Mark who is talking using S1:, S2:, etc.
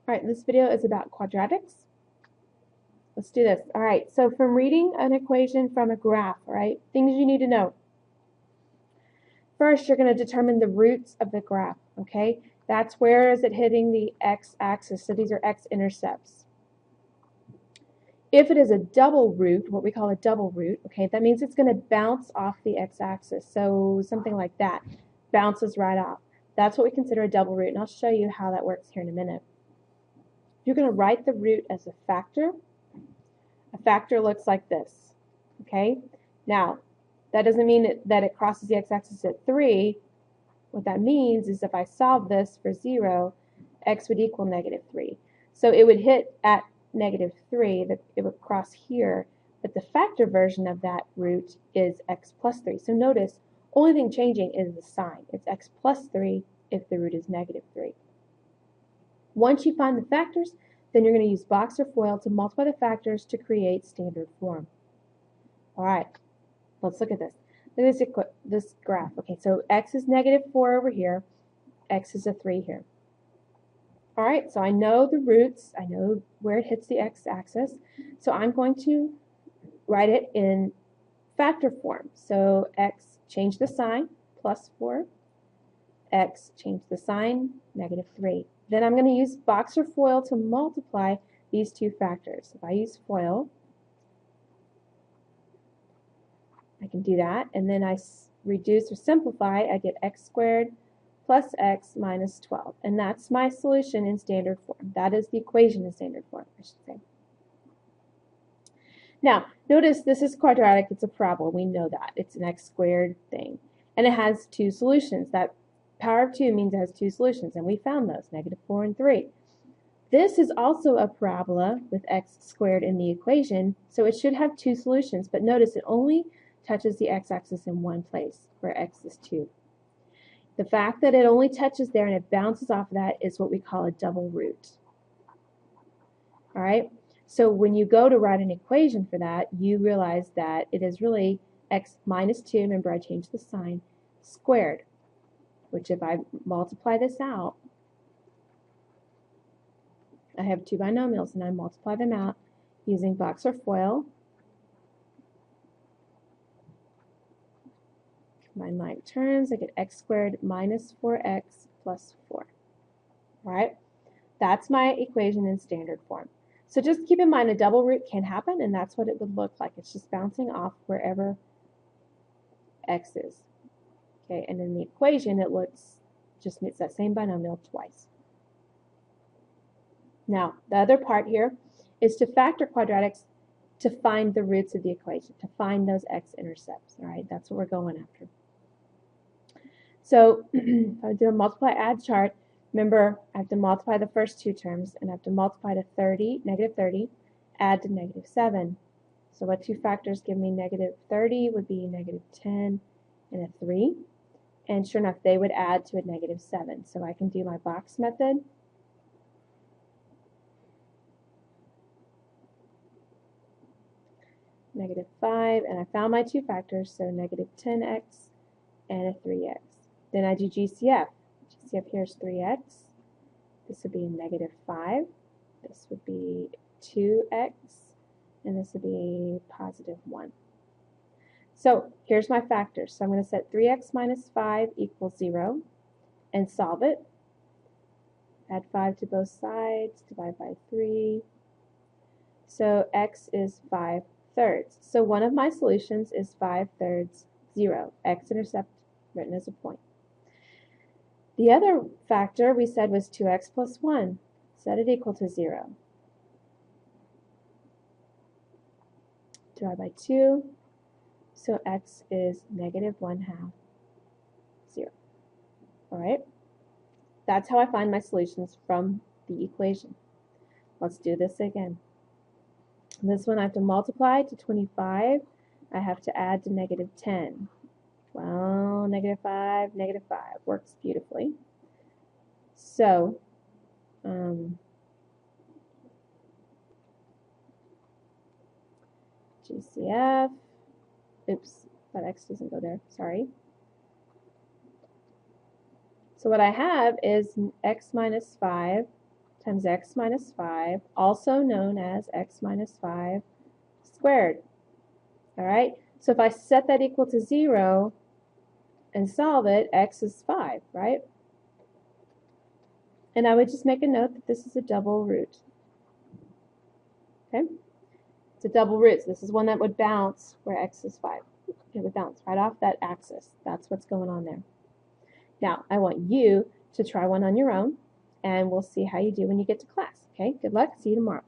S1: All right, this video is about quadratics. Let's do this. All right, so from reading an equation from a graph, all right, things you need to know. First, you're going to determine the roots of the graph, okay? That's where is it hitting the x-axis, so these are x-intercepts. If it is a double root, what we call a double root, okay, that means it's going to bounce off the x-axis, so something like that, bounces right off. That's what we consider a double root, and I'll show you how that works here in a minute. You're going to write the root as a factor. A factor looks like this, okay? Now, that doesn't mean that it crosses the x-axis at 3. What that means is if I solve this for 0, x would equal -3. So it would hit at -3, that it would cross here, but the factor version of that root is x plus 3. So notice, only thing changing is the sign. It's x plus 3 if the root is -3. Once you find the factors, then you're going to use box or FOIL to multiply the factors to create standard form. All right, let's look at this. Look at this graph. Okay, so x is -4 over here, x is a 3 here. All right, so I know the roots, I know where it hits the x-axis, so I'm going to write it in factor form. So x, change the sign, plus 4, x, change the sign, -3. Then I'm going to use box or FOIL to multiply these two factors. If I use FOIL, I can do that, and then I reduce or simplify, I get x squared plus x minus 12, and that's my solution in standard form. That is the equation in standard form, I should say. Now, notice this is quadratic, it's a parabola, we know that. It's an x squared thing, and it has two solutions. That power of 2 means it has two solutions, and we found those, -4 and 3. This is also a parabola with x squared in the equation, so it should have two solutions, but notice it only touches the x-axis in one place, where x is 2. The fact that it only touches there and it bounces off of that is what we call a double root. All right, so when you go to write an equation for that, you realize that it is really x minus 2, remember I changed the sign, squared, which if I multiply this out, I have two binomials and I multiply them out using box or FOIL. Combine my terms, I get x squared minus 4x plus 4. All right, that's my equation in standard form. So just keep in mind a double root can happen, and that's what it would look like. It's just bouncing off wherever x is. Okay, and in the equation it looks just it's that same binomial twice. Now, the other part here is to factor quadratics to find the roots of the equation, to find those x-intercepts. All right, that's what we're going after. So if I do a multiply add chart, remember I have to multiply the first two terms, and I have to multiply to -30, add to -7. So what two factors give me -30 would be -10 and a 3. And sure enough, they would add to a -7. So I can do my box method. -5, and I found my two factors, so -10x and a 3x. Then I do GCF. GCF here is 3x. This would be -5. This would be 2x. And this would be +1. So here's my factors. So I'm going to set 3x minus 5 equals 0 and solve it. Add 5 to both sides, divide by 3. So x is 5/3. So one of my solutions is 5/3, 0. X-intercept written as a point. The other factor we said was 2x plus 1. Set it equal to 0. Divide by 2. So x is -1/2, 0. All right? That's how I find my solutions from the equation. Let's do this again. This one I have to multiply to 25. I have to add to -10. Well, -5, -5 works beautifully. So, GCF, oops, that x doesn't go there, sorry. So what I have is x minus 5 times x minus 5, also known as x minus 5 squared. All right, so if I set that equal to 0 and solve it, x is 5, right? And I would just make a note that this is a double root. Okay, it's a double root, so this is one that would bounce where x is 5. It would bounce right off that axis. That's what's going on there. Now, I want you to try one on your own, and we'll see how you do when you get to class. Okay, good luck. See you tomorrow.